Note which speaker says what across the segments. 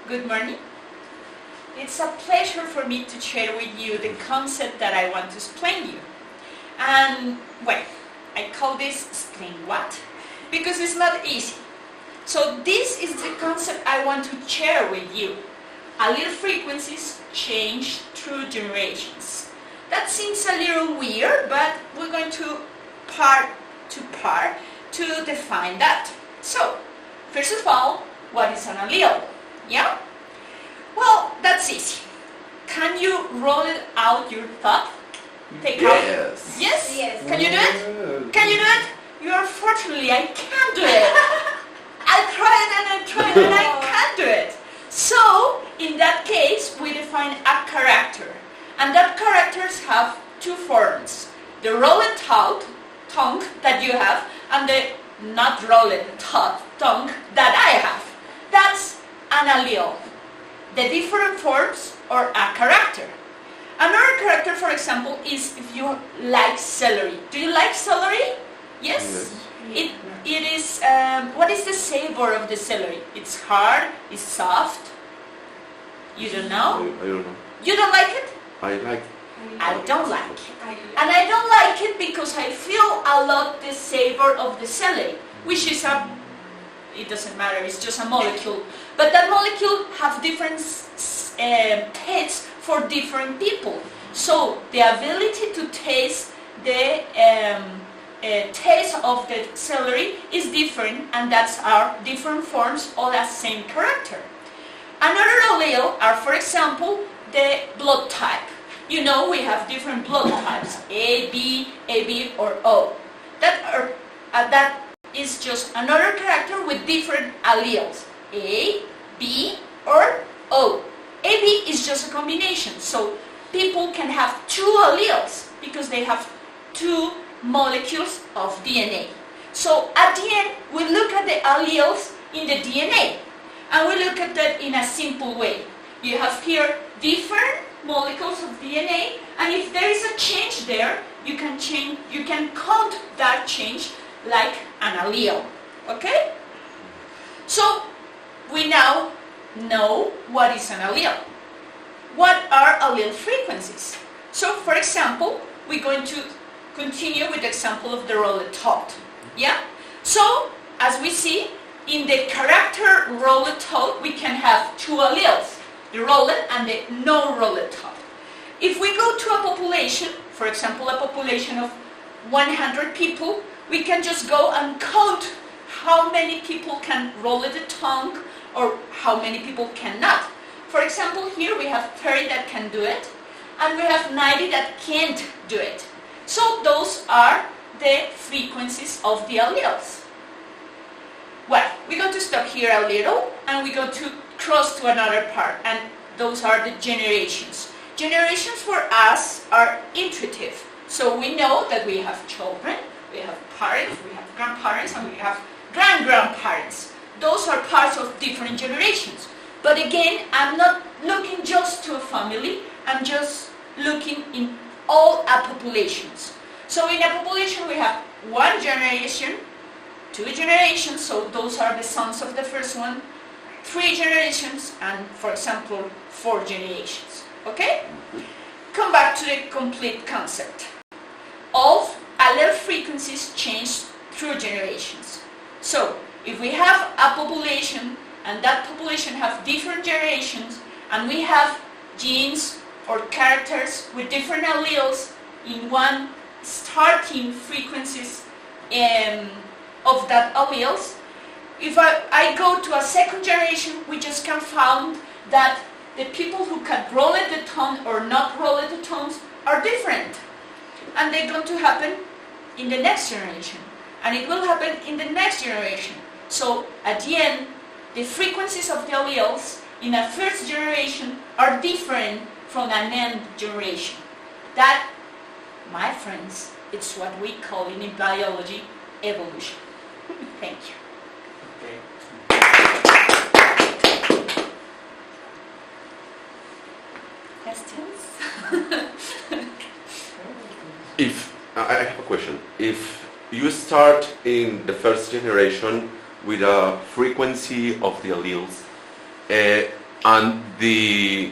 Speaker 1: Good morning. It's a pleasure for me to share with you the concept that I want to explain you. And, well, I call this explain what? Because it's not easy. So this is the concept I want to share with you. Allele frequencies change through generations. That seems a little weird, but we're going to part to define that. So, first of all, what is an allele? Yeah? Well, that's easy. Can you roll it out your thought? Take out. Yes?
Speaker 2: Yes.
Speaker 1: Can you do it? Can you do it? Unfortunately, I can't do it. I tried and I can't do it. So, in that case, we define a character. And that characters have two forms. The rolled tongue that you have and the not rolled tongue that I have. That's an allele. The different forms or a character. Another character, for example, is if you like celery. Do you like celery? Yes? It is, what is the savor of the celery? It's hard, it's soft. You don't know?
Speaker 3: I don't know.
Speaker 1: You don't like it?
Speaker 3: I like.
Speaker 1: I don't like it. And I don't like it because I feel a lot the savor of the celery, which is it doesn't matter, it's just a molecule. But that molecule have different tastes for different people. So the ability to taste the taste of the celery is different, and that's our different forms of that same character. Another allele are, for example, the blood type. You know, we have different blood types, A, B, or O. That is just another character with different alleles, A, B, or O. AB is just a combination, so people can have two alleles because they have two molecules of DNA. So at the end, we look at the alleles in the DNA, and we look at that in a simple way. You have here different molecules of DNA, and if there is a change there, you can count that change like an allele. Okay? So we now know what is an allele. What are allele frequencies? So for example, we're going to continue with the example of the rolled thought. Yeah? So as we see, in the character rolled thought, we can have two alleles, the rolled and the no-rolled thought. If we go to a population, for example, a population of 100 people, we can just go and count how many people can roll the tongue or how many people cannot. For example, here we have 30 that can do it, and we have 90 that can't do it. So those are the frequencies of the alleles. Well, we're going to stop here a little, and we're going to cross to another part, and those are the generations. Generations for us are intuitive. So we know that we have children, we have parents, we have grandparents, and we have grandparents. Those are parts of different generations. But again, I'm not looking just to a family, I'm just looking in all our populations. So in a population we have one generation, two generations, so those are the sons of the first one, three generations, and for example, 4 generations. Okay? Come back to the complete concept. All allele frequencies change through generations. So, if we have a population, and that population have different generations, and we have genes or characters with different alleles in one starting frequencies of that alleles, if I go to a second generation, we just can find that the people who can roll the tongue or not roll the tongues are different. And they're going to happen in the next generation. And it will happen in the next generation. So at the end, the frequencies of the alleles in a first generation are different from an end generation. That, my friends, it's what we call in biology evolution. Thank you. Questions?
Speaker 3: I have a question. If you start in the first generation with a frequency of the alleles, and the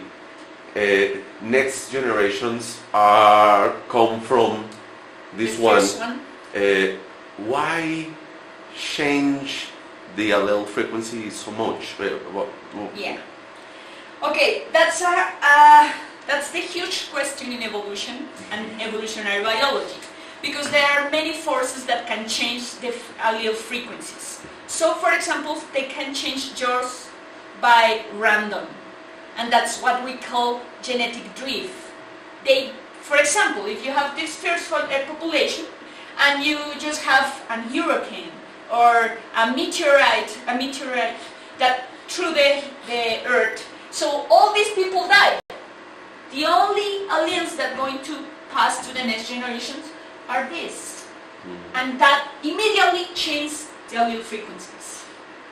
Speaker 3: next generations are come from this
Speaker 1: The
Speaker 3: one.
Speaker 1: first one.
Speaker 3: Why change the allele frequency so much?
Speaker 1: Yeah. Okay, that's the huge question in evolution and evolutionary biology, because there are many forces that can change the allele frequencies. So, for example, they can change yours by random, and that's what we call genetic drift. For example, if you have this first population, and you just have a hurricane or a meteorite that threw the Earth, so all these people died. The only alleles that are going to pass to the next generations are these. And that immediately changes the allele frequencies.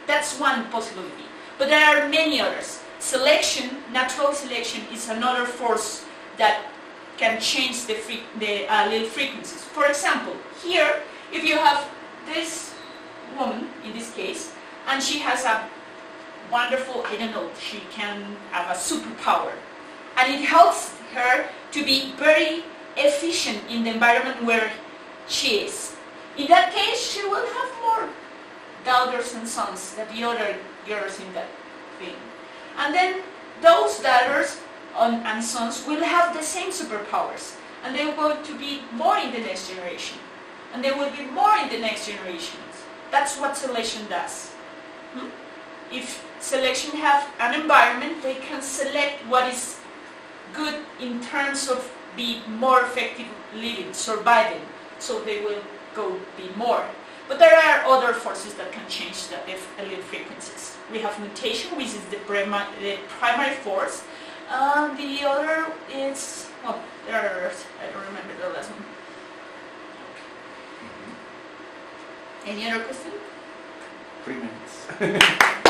Speaker 1: That's one possibility. But there are many others. Selection, natural selection, is another force that can change the allele frequencies. For example, here, if you have this woman, in this case, and she has a wonderful, I don't know, she can have a superpower. And it helps her to be very efficient in the environment where she is. In that case, she will have more daughters and sons than the other girls in that thing. And then those daughters and sons will have the same superpowers. And they're going to be more in the next generation. And there will be more in the next generations. That's what selection does. If selection have an environment, they can select what is good in terms of be more effective living, surviving. So they will go be more. But there are other forces that can change the allele frequencies. We have mutation, which is the primary force. The other is, oh, there are, I don't remember the last one. Any other question?
Speaker 2: 3 minutes.